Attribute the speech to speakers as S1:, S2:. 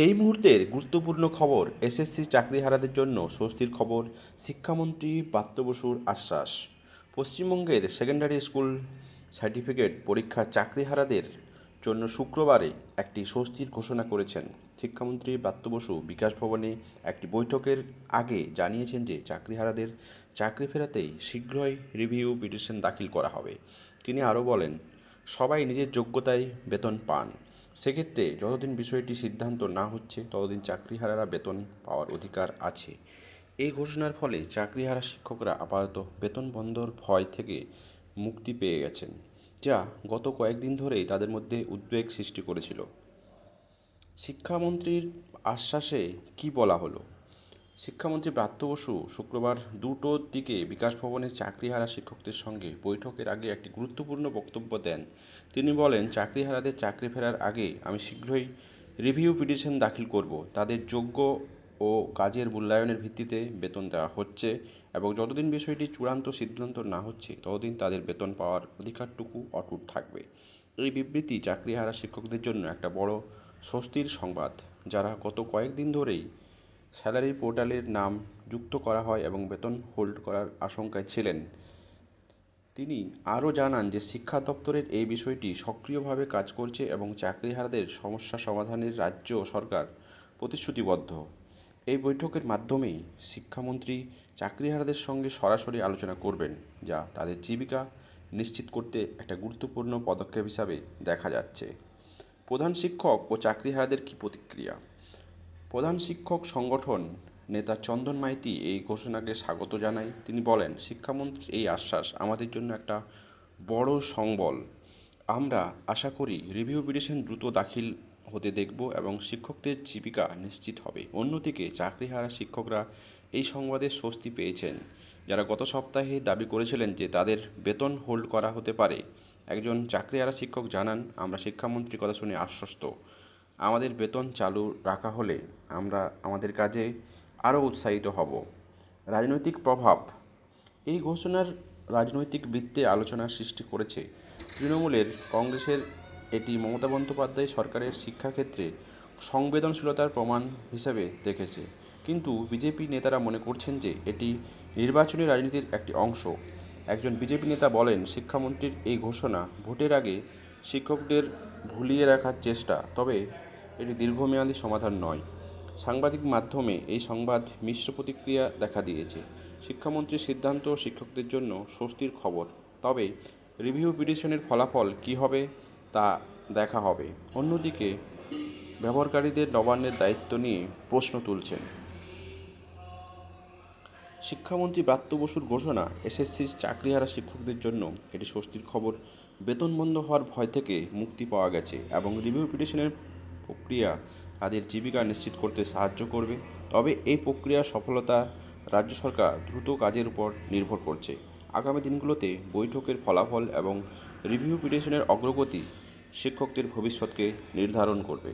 S1: এই মুহূর্তের গুরুত্বপূর্ণ খবর, এসএসসি চাকরিহারাদের জন্য স্বস্তির খবর। শিক্ষামন্ত্রী ব্রাত্য বসুর আশ্বাস। পশ্চিমবঙ্গের সেকেন্ডারি স্কুল সার্টিফিকেট পরীক্ষার চাকরিহারাদের জন্য শুক্রবারে একটি স্বস্তির ঘোষণা করেছেন শিক্ষামন্ত্রী ব্রাত্য বসু। বিকাশ ভবনে একটি বৈঠকের আগে জানিয়েছেন যে চাকরিহারাদের চাকরি ফেরাতেই শীঘ্রই রিভিউ পিটিশন দাখিল করা হবে। তিনি আরও বলেন, সবাই নিজের যোগ্যতায় বেতন পান, সেক্ষেত্রে যতদিন বিষয়টি সিদ্ধান্ত না হচ্ছে ততদিন চাকরিহারারা বেতন পাওয়ার অধিকার আছে। এই ঘোষণার ফলে চাকরিহারা শিক্ষকরা আপাতত বেতন বন্ধর ভয় থেকে মুক্তি পেয়ে গেছেন, যা গত কয়েকদিন ধরেই তাদের মধ্যে উদ্বেগ সৃষ্টি করেছিল। শিক্ষামন্ত্রীর আশ্বাসে কি বলা হলো? শিক্ষামন্ত্রী ব্রাত্য বসু শুক্রবার 2টোর দিকে বিকাশ ভবনে চাকরিহারা শিক্ষকদের সঙ্গে বৈঠকের আগে একটি গুরুত্বপূর্ণ বক্তব্য দেন। তিনি বলেন, চাকরিহারাদের চাকরি ফেরার আগে আমি শীঘ্রই রিভিউ পিটিশন দাখিল করব। তাদের যোগ্য ও কাজের মূল্যায়নের ভিত্তিতে বেতন দেওয়া হচ্ছে এবং যতদিন বিষয়টি চূড়ান্ত সিদ্ধান্ত না হচ্ছে ততদিন তাদের বেতন পাওয়ার অধিকারটুকু অটুট থাকবে। এই বিবৃতি চাকরিহারা শিক্ষকদের জন্য একটা বড় স্বস্তির সংবাদ, যারা গত কয়েকদিন ধরেই স্যালারি পোর্টালের নাম যুক্ত করা হয় এবং বেতন হোল্ড করার আশঙ্কায় ছিলেন। তিনি আরও জানান যে শিক্ষা দপ্তরের এই বিষয়টি সক্রিয়ভাবে কাজ করছে এবং চাকরিহারাদের সমস্যা সমাধানের রাজ্য সরকার প্রতিশ্রুতিবদ্ধ। এই বৈঠকের মাধ্যমেই শিক্ষামন্ত্রী চাকরিহারাদের সঙ্গে সরাসরি আলোচনা করবেন, যা তাদের জীবিকা নিশ্চিত করতে একটা গুরুত্বপূর্ণ পদক্ষেপ হিসাবে দেখা যাচ্ছে। প্রধান শিক্ষক ও চাকরিহারাদের কী প্রতিক্রিয়া? প্রধান শিক্ষক সংগঠন নেতা চন্দন মাইতি এই ঘোষণাকে স্বাগত জানায়। তিনি বলেন, শিক্ষামন্ত্রীর এই আশ্বাস আমাদের জন্য একটা বড় সংবল। আমরা আশা করি রিভিউ পিটিশন দ্রুত দাখিল হতে দেখব এবং শিক্ষকদের জীবিকা নিশ্চিত হবে। অন্যদিকে চাকরিহারা শিক্ষকরা এই সংবাদে স্বস্তি পেয়েছেন, যারা গত সপ্তাহে দাবি করেছিলেন যে তাদের বেতন হোল্ড করা হতে পারে। একজন চাকরিহারা শিক্ষক জানান, আমরা শিক্ষামন্ত্রীর কথা শুনে আশ্বস্ত। আমাদের বেতন চালু রাখা হলে আমরা আমাদের কাজে আরও উৎসাহিত হব। রাজনৈতিক প্রভাব। এই ঘোষণার রাজনৈতিক বৃত্তে আলোচনার সৃষ্টি করেছে। তৃণমূলের কংগ্রেসের এটি মমতা বন্দ্যোপাধ্যায় সরকারের শিক্ষাক্ষেত্রে সংবেদনশীলতার প্রমাণ হিসেবে দেখেছে, কিন্তু বিজেপি নেতারা মনে করছেন যে এটি নির্বাচনী রাজনীতির একটি অংশ। একজন বিজেপি নেতা বলেন, শিক্ষামন্ত্রীর এই ঘোষণা ভোটের আগে শিক্ষকদের ভুলিয়ে রাখার চেষ্টা, তবে এটি দীর্ঘমেয়াদী সমাধান নয়। সাংবাদিক মাধ্যমে এই সংবাদ মিশ্র প্রতিক্রিয়া দেখা দিয়েছে। শিক্ষামন্ত্রীর সিদ্ধান্ত শিক্ষকদের জন্য স্বস্তির খবর, তবে রিভিউ পিটিশনের ফলাফল কী হবে তা দেখা হবে। অন্যদিকে ব্যবহারকারীদের নবান্নের দায়িত্ব নিয়ে প্রশ্ন তুলছেন। শিক্ষামন্ত্রী ব্রাত্য বসুর ঘোষণা এসএসসির চাকরিহারা শিক্ষকদের জন্য এটি স্বস্তির খবর। বেতন বন্ধ হওয়ার ভয় থেকে মুক্তি পাওয়া গেছে এবং রিভিউ পিটিশনের প্রক্রিয়া তাদের জীবিকা নিশ্চিত করতে সাহায্য করবে। তবে এই প্রক্রিয়ার সফলতা রাজ্য সরকার দ্রুত কাজের উপর নির্ভর করছে। আগামী দিনগুলোতে বৈঠকের ফলাফল এবং রিভিউ পিটিশনের অগ্রগতি শিক্ষকদের ভবিষ্যৎকে নির্ধারণ করবে।